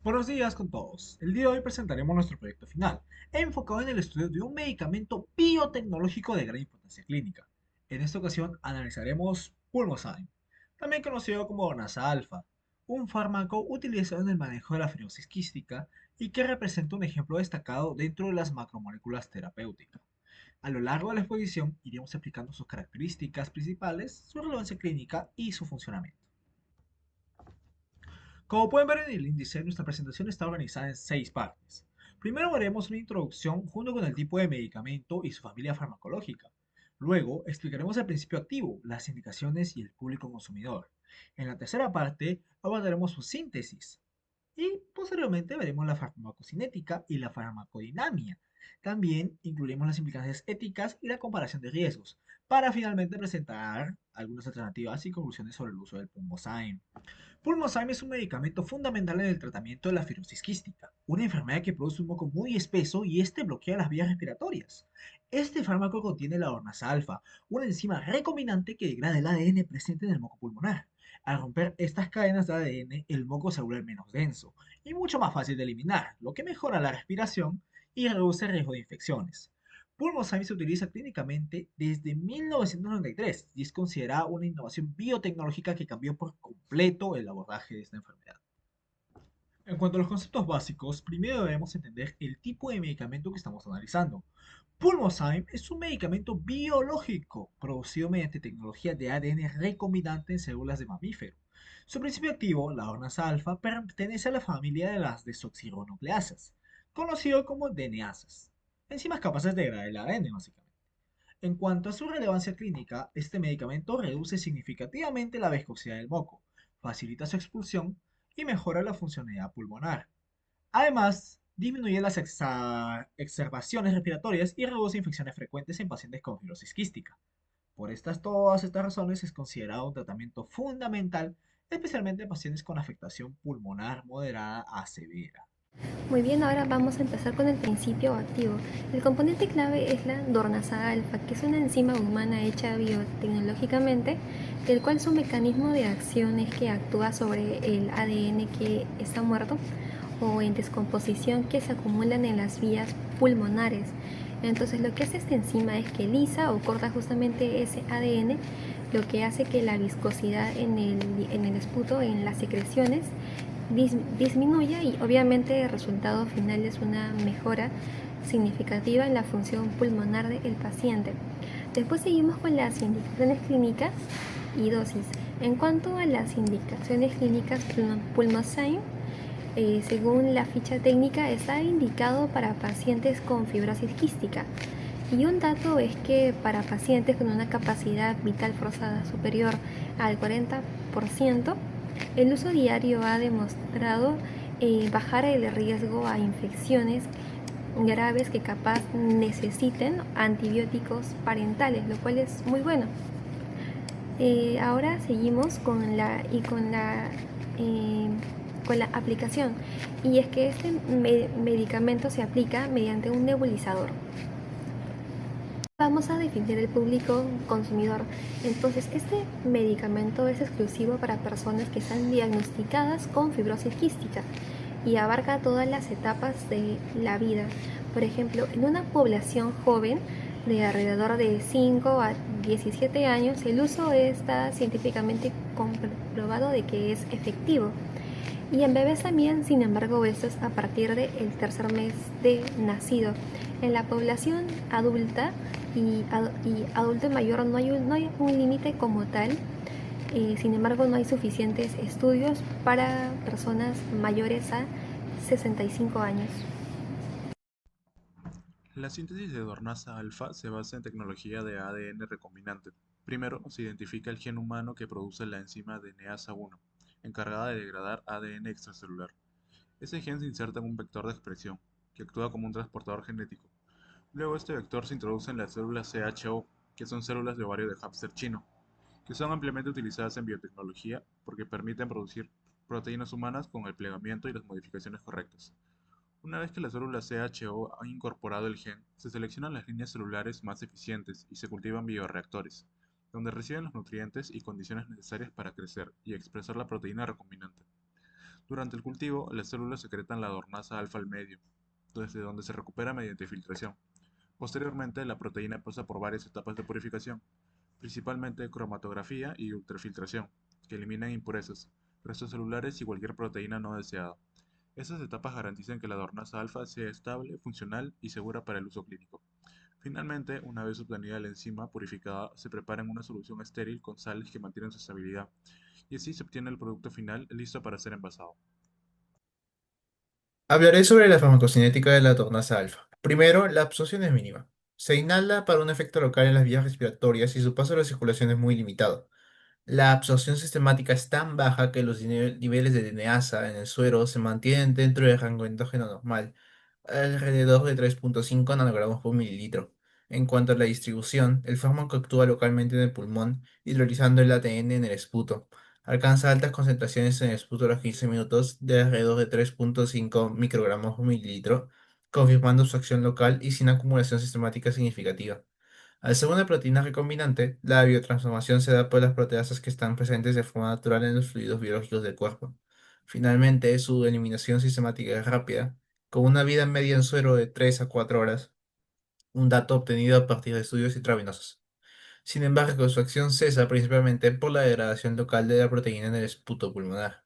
Buenos días con todos. El día de hoy presentaremos nuestro proyecto final, enfocado en el estudio de un medicamento biotecnológico de gran importancia clínica. En esta ocasión analizaremos Pulmozyme, también conocido como Ornasa alfa, un fármaco utilizado en el manejo de la fibrosis quística y que representa un ejemplo destacado dentro de las macromoléculas terapéuticas. A lo largo de la exposición iremos explicando sus características principales, su relevancia clínica y su funcionamiento. Como pueden ver en el índice, nuestra presentación está organizada en 6 partes. Primero veremos una introducción junto con el tipo de medicamento y su familia farmacológica. Luego explicaremos el principio activo, las indicaciones y el público consumidor. En la tercera parte abordaremos su síntesis, y posteriormente veremos la farmacocinética y la farmacodinamia. También incluiremos las implicancias éticas y la comparación de riesgos, para finalmente presentar algunas alternativas y conclusiones sobre el uso del Pulmozyme. Pulmozyme es un medicamento fundamental en el tratamiento de la fibrosis quística, una enfermedad que produce un moco muy espeso y este bloquea las vías respiratorias. Este fármaco contiene la ornasa alfa, una enzima recombinante que degrada el ADN presente en el moco pulmonar. Al romper estas cadenas de ADN, el moco se vuelve menos denso y mucho más fácil de eliminar, lo que mejora la respiración y reduce el riesgo de infecciones. Pulmozyme se utiliza clínicamente desde 1993 y es considerada una innovación biotecnológica que cambió por completo el abordaje de esta enfermedad. En cuanto a los conceptos básicos, primero debemos entender el tipo de medicamento que estamos analizando. Pulmozyme es un medicamento biológico producido mediante tecnología de ADN recombinante en células de mamífero. Su principio activo, la ornasa alfa, pertenece a la familia de las desoxirribonucleasas, conocido como DNAsas, enzimas capaces de degradar el ADN básicamente. En cuanto a su relevancia clínica, este medicamento reduce significativamente la viscosidad del moco, facilita su expulsión y mejora la funcionalidad pulmonar. Además, disminuye las exacerbaciones respiratorias y reduce infecciones frecuentes en pacientes con fibrosis quística. Por todas estas razones es considerado un tratamiento fundamental, especialmente en pacientes con afectación pulmonar moderada a severa. Muy bien, ahora vamos a empezar con el principio activo. El componente clave es la dornasa alfa, que es una enzima humana hecha biotecnológicamente, del cual su mecanismo de acción es que actúa sobre el ADN que está muerto o en descomposición que se acumulan en las vías pulmonares. Entonces lo que hace esta enzima es que lisa o corta justamente ese ADN, lo que hace que la viscosidad en el esputo, en las secreciones, disminuya y obviamente el resultado final es una mejora significativa en la función pulmonar del paciente. Después seguimos con las indicaciones clínicas y dosis. En cuanto a las indicaciones clínicas, Pulmozyme, según la ficha técnica, está indicado para pacientes con fibrosis quística. Y un dato es que para pacientes con una capacidad vital forzada superior al 40%, el uso diario ha demostrado bajar el riesgo a infecciones graves que capaz necesiten antibióticos parentales, lo cual es muy bueno. Ahora seguimos eh, con la aplicación, y es que este medicamento se aplica mediante un nebulizador. Vamos a definir el público consumidor. Entonces, este medicamento es exclusivo para personas que están diagnosticadas con fibrosis quística y abarca todas las etapas de la vida. Por ejemplo, en una población joven de alrededor de 5 a 17 años, el uso está científicamente comprobado de que es efectivo. Y en bebés también, sin embargo, esto es a partir del tercer mes de nacido. En la población adulta y adulto mayor no hay un límite como tal. Sin embargo, no hay suficientes estudios para personas mayores a 65 años. La síntesis de Dornasa alfa se basa en tecnología de ADN recombinante. Primero, se identifica el gen humano que produce la enzima DNasa 1, encargada de degradar ADN extracelular. Ese gen se inserta en un vector de expresión, que actúa como un transportador genético. Luego este vector se introduce en las células CHO, que son células de ovario de hámster chino, que son ampliamente utilizadas en biotecnología porque permiten producir proteínas humanas con el plegamiento y las modificaciones correctas. Una vez que la célula CHO ha incorporado el gen, se seleccionan las líneas celulares más eficientes y se cultivan bioreactores, donde reciben los nutrientes y condiciones necesarias para crecer y expresar la proteína recombinante. Durante el cultivo, las células secretan la dornasa alfa al medio, desde donde se recupera mediante filtración. Posteriormente, la proteína pasa por varias etapas de purificación, principalmente cromatografía y ultrafiltración, que eliminan impurezas, restos celulares y cualquier proteína no deseada. Estas etapas garantizan que la dornasa alfa sea estable, funcional y segura para el uso clínico. Finalmente, una vez obtenida la enzima purificada, se prepara en una solución estéril con sales que mantienen su estabilidad, y así se obtiene el producto final listo para ser envasado. Hablaré sobre la farmacocinética de la tornasa alfa. Primero, la absorción es mínima. Se inhala para un efecto local en las vías respiratorias y su paso a la circulación es muy limitado. La absorción sistemática es tan baja que los niveles de DNAsa en el suero se mantienen dentro del rango endógeno normal, alrededor de 3,5 nanogramos por mililitro. En cuanto a la distribución, el fármaco actúa localmente en el pulmón, hidrolizando el ADN en el esputo. Alcanza altas concentraciones en el esputo a los 15 minutos de alrededor de 3,5 microgramos por mililitro, confirmando su acción local y sin acumulación sistemática significativa. Al ser una proteína recombinante, la biotransformación se da por las proteasas que están presentes de forma natural en los fluidos biológicos del cuerpo. Finalmente, su eliminación sistemática es rápida, con una vida media en suero de 3 a 4 horas, un dato obtenido a partir de estudios intravenosos. Sin embargo, su acción cesa principalmente por la degradación local de la proteína en el esputo pulmonar.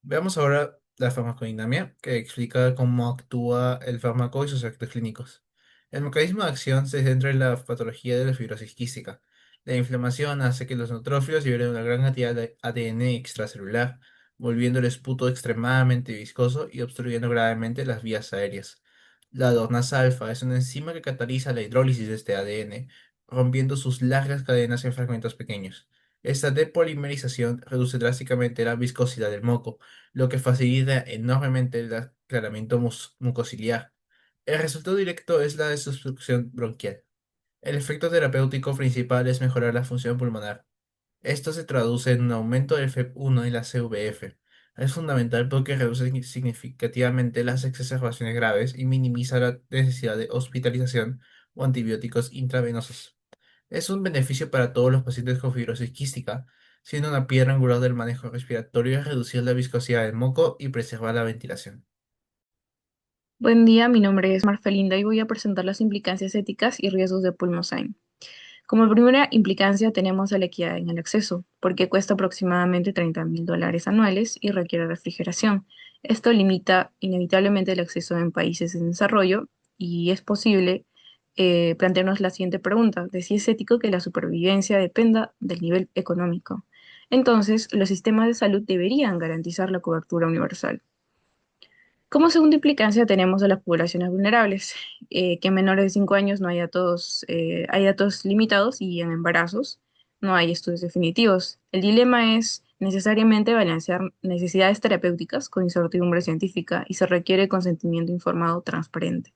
Veamos ahora la farmacodinamia, que explica cómo actúa el fármaco y sus efectos clínicos. El mecanismo de acción se centra en la patología de la fibrosis quística. La inflamación hace que los neutrófilos liberen una gran cantidad de ADN extracelular, volviendo el esputo extremadamente viscoso y obstruyendo gravemente las vías aéreas. La dornasa alfa es una enzima que cataliza la hidrólisis de este ADN, rompiendo sus largas cadenas en fragmentos pequeños. Esta depolimerización reduce drásticamente la viscosidad del moco, lo que facilita enormemente el aclaramiento mucociliar. El resultado directo es la desobstrucción bronquial. El efecto terapéutico principal es mejorar la función pulmonar. Esto se traduce en un aumento del FEP1 y la CVF. Es fundamental porque reduce significativamente las exacerbaciones graves y minimiza la necesidad de hospitalización o antibióticos intravenosos. Es un beneficio para todos los pacientes con fibrosis quística, siendo una piedra angular del manejo respiratorio es reducir la viscosidad del moco y preservar la ventilación. Buen día, mi nombre es Marfelinda y voy a presentar las implicancias éticas y riesgos de Pulmozyme. Como primera implicancia tenemos la equidad en el acceso, porque cuesta aproximadamente $30.000 anuales y requiere refrigeración. Esto limita inevitablemente el acceso en países en desarrollo y es posible plantearnos la siguiente pregunta, de si es ético que la supervivencia dependa del nivel económico. Entonces, los sistemas de salud deberían garantizar la cobertura universal. Como segunda implicancia tenemos a las poblaciones vulnerables, que en menores de 5 años no hay datos limitados y en embarazos no hay estudios definitivos. El dilema es necesariamente balancear necesidades terapéuticas con incertidumbre científica y se requiere consentimiento informado transparente.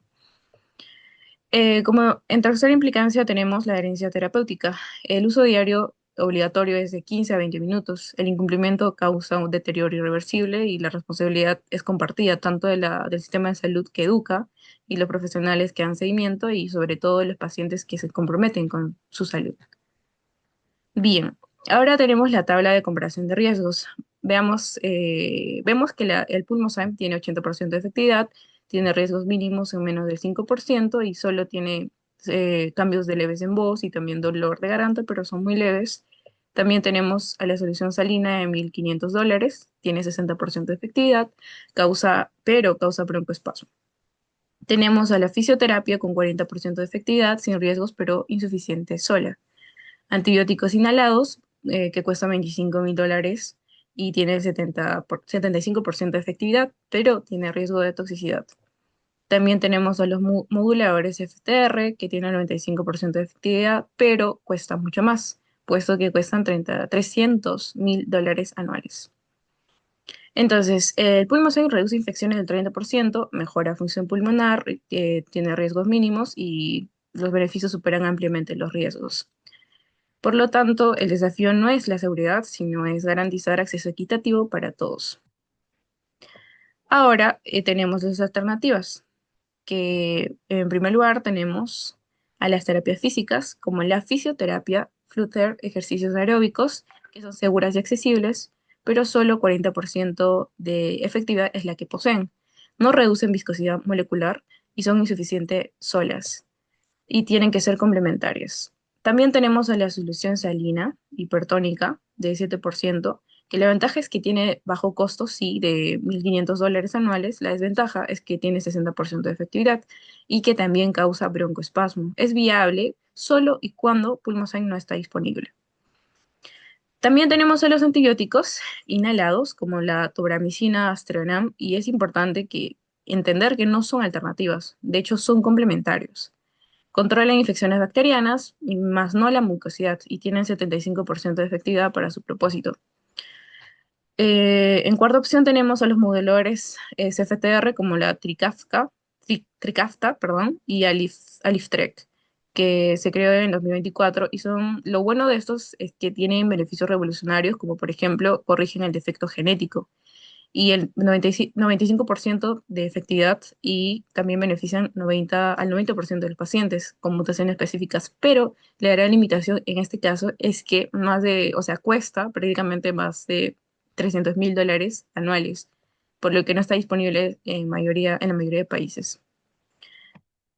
Como en tercera implicancia tenemos la herencia terapéutica. El uso diario obligatorio es de 15 a 20 minutos. El incumplimiento causa un deterioro irreversible y la responsabilidad es compartida tanto del sistema de salud que educa y los profesionales que dan seguimiento y sobre todo los pacientes que se comprometen con su salud. Bien, ahora tenemos la tabla de comparación de riesgos. Vemos que el Pulmozyme tiene 80% de efectividad, tiene riesgos mínimos en menos del 5% y solo tiene cambios de leves en voz y también dolor de garganta, pero son muy leves. También tenemos a la solución salina de $1.500, tiene 60% de efectividad, pero causa broncoespasmo. Tenemos a la fisioterapia con 40% de efectividad, sin riesgos, pero insuficiente sola. Antibióticos inhalados, que cuestan $25.000 y tiene el 75% de efectividad, pero tiene riesgo de toxicidad. También tenemos a los moduladores FTR, que tienen el 95% de efectividad, pero cuestan mucho más, puesto que cuestan $300.000 anuales. Entonces, el Pulmozyme reduce infecciones del 30%, mejora función pulmonar, tiene riesgos mínimos y los beneficios superan ampliamente los riesgos. Por lo tanto, el desafío no es la seguridad, sino es garantizar acceso equitativo para todos. Ahora tenemos las alternativas, que en primer lugar tenemos a las terapias físicas, como la fisioterapia, flúter, ejercicios aeróbicos, que son seguras y accesibles, pero solo 40% de efectividad es la que poseen. No reducen viscosidad molecular y son insuficientes solas y tienen que ser complementarias. También tenemos a la solución salina hipertónica de 7%, que la ventaja es que tiene bajo costo, sí, de $1.500 anuales. La desventaja es que tiene 60% de efectividad y que también causa broncoespasmo. Es viable solo y cuando pulmoxan no está disponible. También tenemos a los antibióticos inhalados, como la tobramicina, Astronam, y es importante que entender que no son alternativas, de hecho son complementarios. Controlan infecciones bacterianas, y más no la mucosidad, y tienen 75% de efectividad para su propósito. En cuarta opción tenemos a los moduladores CFTR como la Trikafta, perdón, y Aliftrek, que se creó en 2024 y lo bueno de estos es que tienen beneficios revolucionarios como por ejemplo corrigen el defecto genético y el 95% de efectividad y también benefician al 90% de los pacientes con mutaciones específicas, pero la gran limitación en este caso es que o sea, cuesta prácticamente más de $300.000 anuales, por lo que no está disponible en la mayoría de países.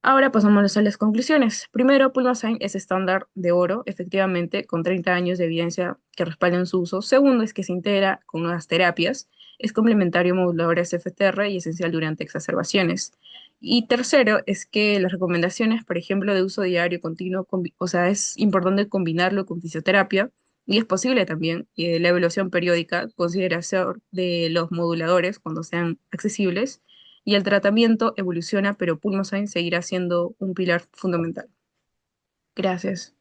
Ahora pasamos a las conclusiones. Primero, Pulmozyme es estándar de oro, efectivamente, con 30 años de evidencia que respaldan su uso. Segundo, es que se integra con nuevas terapias, es complementario modulador SFTR y esencial durante exacerbaciones. Y tercero, es que las recomendaciones, por ejemplo, de uso diario continuo, o sea, es importante combinarlo con fisioterapia y es posible también la evaluación periódica, consideración de los moduladores cuando sean accesibles y el tratamiento evoluciona, pero Pulmozyme seguirá siendo un pilar fundamental. Gracias.